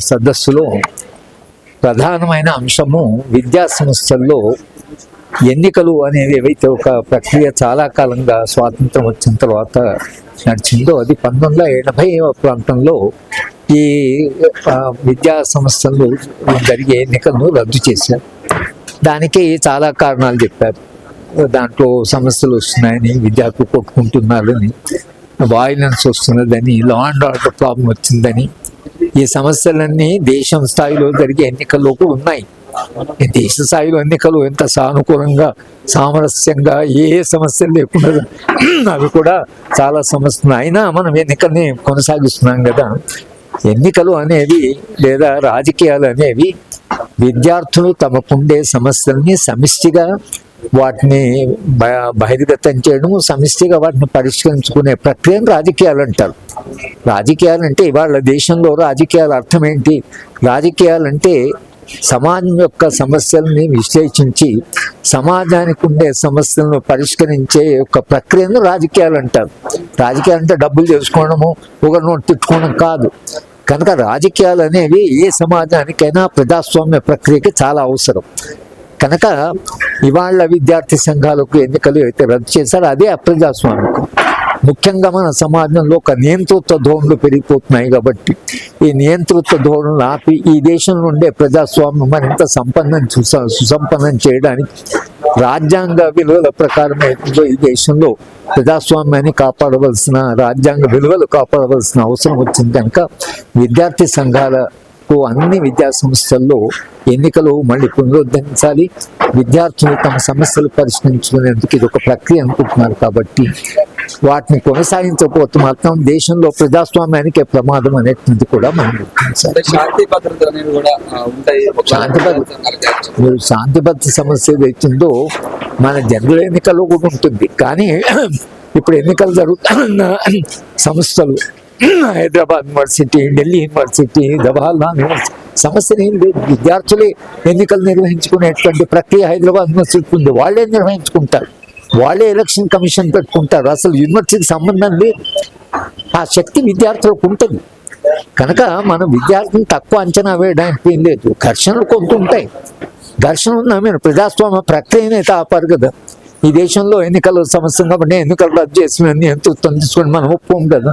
సదస్సులో ప్రధానమైన అంశము విద్యా సంస్థల్లో ఎన్నికలు అనేవి ఏవైతే ఒక ప్రక్రియ చాలా కాలంగా స్వాతంత్రం వచ్చిన తర్వాత నడిచిందో అది 1980 ప్రాంతంలో ఈ విద్యా సంస్థల్లో జరిగే ఎన్నికలను రద్దు చేశారు. దానికి చాలా కారణాలు చెప్పారు. దాంట్లో సమస్యలు వస్తున్నాయని, విద్యార్థులు కొట్టుకుంటున్నారని, వాయిలెన్స్ వస్తున్నదని, లా అండ్ ఆర్డర్ ప్రాబ్లం వచ్చిందని, ఈ సమస్యలన్నీ దేశం స్థాయిలో జరిగే ఎన్నికల్లో కూడా ఉన్నాయి. దేశ స్థాయిలో ఎన్నికలు ఎంత సానుకూలంగా సామరస్యంగా ఏ సమస్యలు లేకుండా అవి కూడా చాలా సమస్యలు అయినా మనం ఎన్నికల్ని కొనసాగిస్తున్నాం కదా. ఎన్నికలు అనేవి లేదా రాజకీయాలు అనేవి విద్యార్థులు తమకుండే సమస్యల్ని సమిష్టిగా వాటిని బహిర్గతం చేయడం, సమిష్టిగా వాటిని పరిష్కరించుకునే ప్రక్రియను రాజకీయాలు అంటారు. రాజకీయాలు అంటే ఇవాళ దేశంలో రాజకీయాల అర్థం ఏంటి? రాజకీయాలు అంటే సమాజం యొక్క సమస్యల్ని విశ్లేషించి సమాజానికి ఉండే సమస్యలను పరిష్కరించే ఒక ప్రక్రియను రాజకీయాలు అంటారు. రాజకీయాలు అంటే డబ్బులు చేసుకోవడము, ఒకరినో తిట్టుకోవడం కాదు. కనుక రాజకీయాలు అనేవి ఏ సమాజానికైనా ప్రజాస్వామ్య ప్రక్రియకి చాలా అవసరం. కనుక ఇవాళ విద్యార్థి సంఘాలకు ఎన్నికలు అయితే రద్దు చేశారో అదే అప్రజాస్వామికం. ముఖ్యంగా మన సమాజంలో ఒక నియంతృత్వ ధోరణులు పెరిగిపోతున్నాయి కాబట్టి ఈ నియంతృత్వ ధోరణులు ఆపి ఈ దేశంలో ఉండే ప్రజాస్వామ్యం మరింత సుసంపన్నం చేయడానికి రాజ్యాంగ విలువల ప్రకారం ఈ దేశంలో ప్రజాస్వామ్యాన్ని కాపాడవలసిన, రాజ్యాంగ విలువలు కాపాడవలసిన అవసరం వచ్చింది. కనుక విద్యార్థి సంఘాలకు అన్ని విద్యా సంస్థల్లో ఎన్నికలు మళ్ళీ పునరుద్ధరించాలి. విద్యార్థులు తమ సమస్యలు పరిష్కరించుకునేందుకు ఇది ఒక ప్రక్రియ అనుకుంటున్నారు కాబట్టి వాటిని కొనసాగించకపోతే మాత్రం దేశంలో ప్రజాస్వామ్యానికి ప్రమాదం అనేటువంటిది కూడా మనం గుర్తించాలి. శాంతి భద్రత సమస్య ఏదైతుందో మన జనరల్ ఎన్నికల్లో కూడా ఉంటుంది. కానీ ఇప్పుడు ఎన్నికలు జరుగుతున్న సంస్థలు Hyderabad university, Delhi university, Jawaharlal university సమస్యలు ఏం లేదు. విద్యార్థులే ఎన్నికలు నిర్వహించుకునేటువంటి ప్రక్రియ హైదరాబాద్ యూనివర్సిటీ ఉంది. వాళ్ళే నిర్వహించుకుంటారు, వాళ్ళే ఎలక్షన్ కమిషన్ పెట్టుకుంటారు. అసలు యూనివర్సిటీకి సంబంధం లేదు. ఆ శక్తి విద్యార్థులకు ఉంటుంది. కనుక మనం విద్యార్థులను తక్కువ అంచనా వేయడానికి ఏం లేదు. ఘర్షణలు కొంత ఉంటాయి. ఘర్షణ ఉన్నా మీరు ప్రజాస్వామ్య ప్రక్రియనైతే ఆపారు కదా. ఈ దేశంలో ఎన్నికల సమస్య కాబట్టి ఎన్నికలు రద్దు చేసి నియంతృత్వం తీసుకొని మనం ఒప్పుకోం కదా.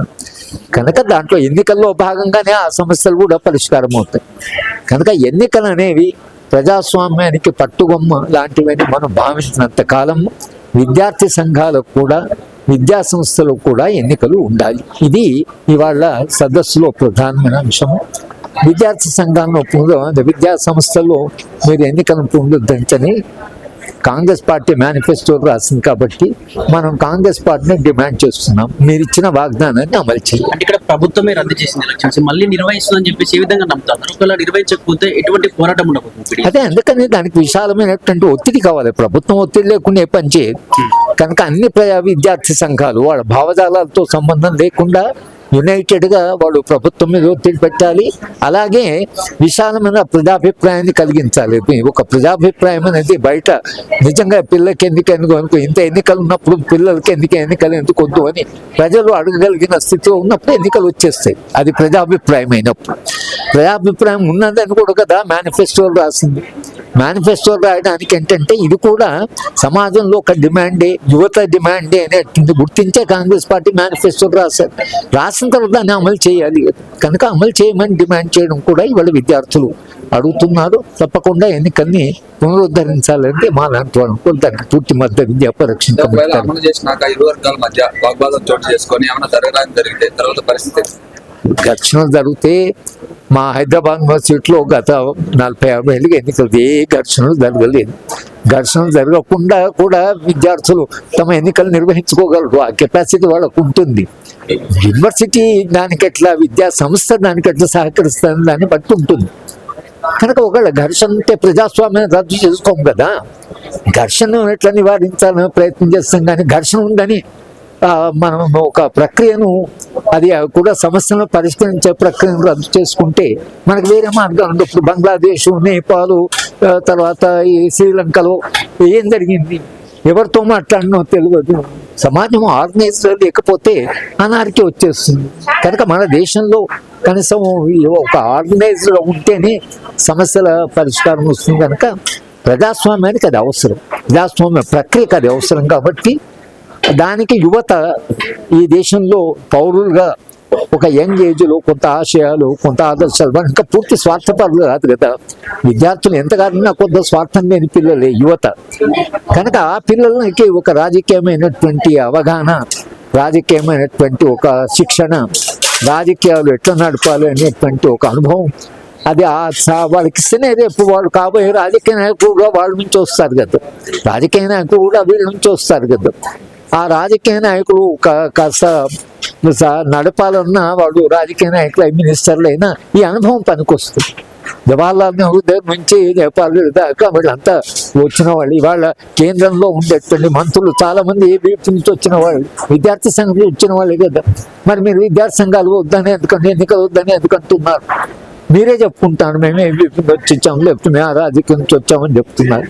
కనుక దాంట్లో ఎన్నికల్లో భాగంగానే ఆ సమస్యలు కూడా పరిష్కారం అవుతాయి. కనుక ఎన్నికలు అనేవి ప్రజాస్వామ్యానికి పట్టుగొమ్మ లాంటివని మనం భావించినంత కాలం విద్యార్థి సంఘాలకు కూడా, విద్యా సంస్థలకు కూడా ఎన్నికలు ఉండాలి. ఇది ఇవాళ సదస్సులో ప్రధానమైన అంశము. విద్యార్థి సంఘాలను విద్యా సంస్థల్లో మీరు ఎన్నికలను పునరుద్ధరించని కాంగ్రెస్ పార్టీ మేనిఫెస్టోలో రాసింది కాబట్టి మనం కాంగ్రెస్ పార్టీని డిమాండ్ చేస్తున్నాం. మీరు ఇచ్చిన వాగ్దానాన్ని అమలు చేయాలి. అంటే ఇక్కడ ప్రభుత్వమే రద్దు చేసింది ఎలక్షన్స్, మళ్ళీ నిర్వహిస్తుందని చెప్పేసి ఏ విధంగా నమ్ముతారు? ఒకవేళ నిర్వహించకపోతే ఎటువంటి పోరాటం ఉండబోతుంది? అదే, అందుకని దానికి విశాలమైనటువంటి ఒత్తిడి కావాలి. ప్రభుత్వం ఒత్తిడి లేకుండా ఏ పని చేయదు. కనుక అన్ని విద్యార్థి సంఘాలు వాళ్ళ భావజాలాలతో సంబంధం లేకుండా యునైటెడ్గా వాళ్ళు ప్రభుత్వం మీద ఒత్తిడి పెట్టాలి. అలాగే విశాలమైన ప్రజాభిప్రాయాన్ని కలిగించాలి. ఒక ప్రజాభిప్రాయం అనేది బయట నిజంగా పిల్లలకి ఎందుకు అనుకో, ఇంత ఎన్నికలు ఉన్నప్పుడు పిల్లలకి ఎన్నికలు ఎందుకు వద్దు అని ప్రజలు అడగగలిగిన స్థితిలో ఉన్నప్పుడు ఎన్నికలు వచ్చేస్తాయి. అది ప్రజాభిప్రాయం అయినప్పుడు. ప్రజాభిప్రాయం ఉన్నదని కూడా కదా మేనిఫెస్టోలు రాసింది. మేనిఫెస్టోలు రాయడానికి ఏంటంటే ఇది కూడా సమాజంలో ఒక డిమాండే, యువత డిమాండే అనేటువంటి గుర్తించే కాంగ్రెస్ పార్టీ మేనిఫెస్టోలు రాసిన తర్వాత దాన్ని అమలు చేయాలి. కనుక అమలు చేయమని డిమాండ్ చేయడం కూడా ఇవాళ విద్యార్థులు అడుగుతున్నారు. తప్పకుండా ఎన్నికల్ని పునరుద్ధరించాలంటే మా లాంటి వాళ్ళు దానికి పూర్తి మద్దతు విద్యా పరిరక్షణ ఘర్షణలు జరిగితే మా హైదరాబాద్ యూనివర్సిటీలో గత 40-50 ఏళ్ళకి ఎన్నికలు ఏ ఘర్షణలు జరగలేదు. ఘర్షణలు జరగకుండా కూడా విద్యార్థులు తమ ఎన్నికలు నిర్వహించుకోగలరు. ఆ కెపాసిటీ వాళ్ళకు ఉంటుంది. యూనివర్సిటీ దానికి ఎట్లా, విద్యా సంస్థ దానికి ఎట్లా సహకరిస్తుంది దాన్ని బట్టి ఉంటుంది. కనుక ఒకవేళ ఘర్షణ ఉంటే ప్రజాస్వామ్యాన్ని రద్దు చేసుకోం కదా. ఘర్షణ ఎట్లా నివారించాలని ప్రయత్నం చేస్తాం. కానీ ఘర్షణ ఉందని మనం ఒక ప్రక్రియను, అది కూడా సమస్యలను పరిష్కరించే ప్రక్రియను రద్దు చేసుకుంటే మనకు వేరే మార్గాలు ఉండవు. ఇప్పుడు బంగ్లాదేశ్, నేపాల్, తర్వాత ఈ శ్రీలంకలో ఏం జరిగింది? ఎవరితో మాట్లాడినో తెలియదు. సమాజం ఆర్గనైజ్డ్ లేకపోతే అనార్కీ వచ్చేస్తుంది. కనుక మన దేశంలో కనీసం ఒక ఆర్గనైజ్డ్గా ఉంటేనే సమస్యల పరిష్కారం వస్తుంది కనుక ప్రజాస్వామ్యానికి అది అవసరం, ప్రజాస్వామ్య ప్రక్రియకు అది అవసరం. కాబట్టి దానికి యువత ఈ దేశంలో పౌరులుగా ఒక యంగ్ ఏజ్లో కొంత ఆశయాలు, కొంత ఆదర్శాలు, ఇంకా పూర్తి స్వార్థపరులు కాదు కదా. విద్యార్థులు ఎంతగానో కొంత స్వార్థం లేని పిల్లలే యువత. కనుక ఆ పిల్లలకి ఒక రాజకీయమైనటువంటి అవగాహన, రాజకీయమైనటువంటి ఒక శిక్షణ, రాజకీయాలు ఎట్లా నడపాలి అనేటువంటి ఒక అనుభవం, అది వాళ్ళకి ఇస్తేనే రేపు వాళ్ళు కాబోయే రాజకీయ నాయకులు కూడా వాళ్ళ నుంచి వస్తారు కదా, రాజకీయ నాయకులు కూడా వీళ్ళ నుంచి వస్తారు కదా. ఆ రాజకీయ నాయకులు కాస్త నడపాలన్నా వాళ్ళు రాజకీయ నాయకులు, మినిస్టర్లు అయినా ఈ అనుభవం పనికొస్తుంది. జవహర్లాల్ నెహ్రూ దగ్గర నుంచి నేపాల్ దాకా వీళ్ళంతా వచ్చిన వాళ్ళు. ఇవాళ కేంద్రంలో ఉండేటువంటి మంత్రులు చాలా మంది ఏబీపీ నుంచి వచ్చిన వాళ్ళు, విద్యార్థి సంఘాలు వచ్చిన వాళ్ళే కదా. మరి మీరు విద్యార్థి సంఘాలు వద్దని ఎందుకంటే, ఎన్నికలు వద్దని ఎందుకంటున్నారు? మీరే చెప్పుకుంటాను మేము ఏబీపీ నుంచి వచ్చాము, లేకపోతే మేము ఆ రాజకీయం నుంచి వచ్చామని చెప్తున్నారు.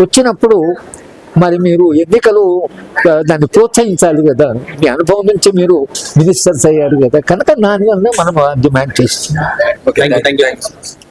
వచ్చినప్పుడు మరి మీరు ఎన్నికలు దాన్ని ప్రోత్సహించాలి కదా. మీ అనుభవం నుంచి మీరు మినిస్టర్స్ అయ్యారు కదా, కనుక దానివల్ల మనం డిమాండ్ చేస్తున్నాం. Thank you.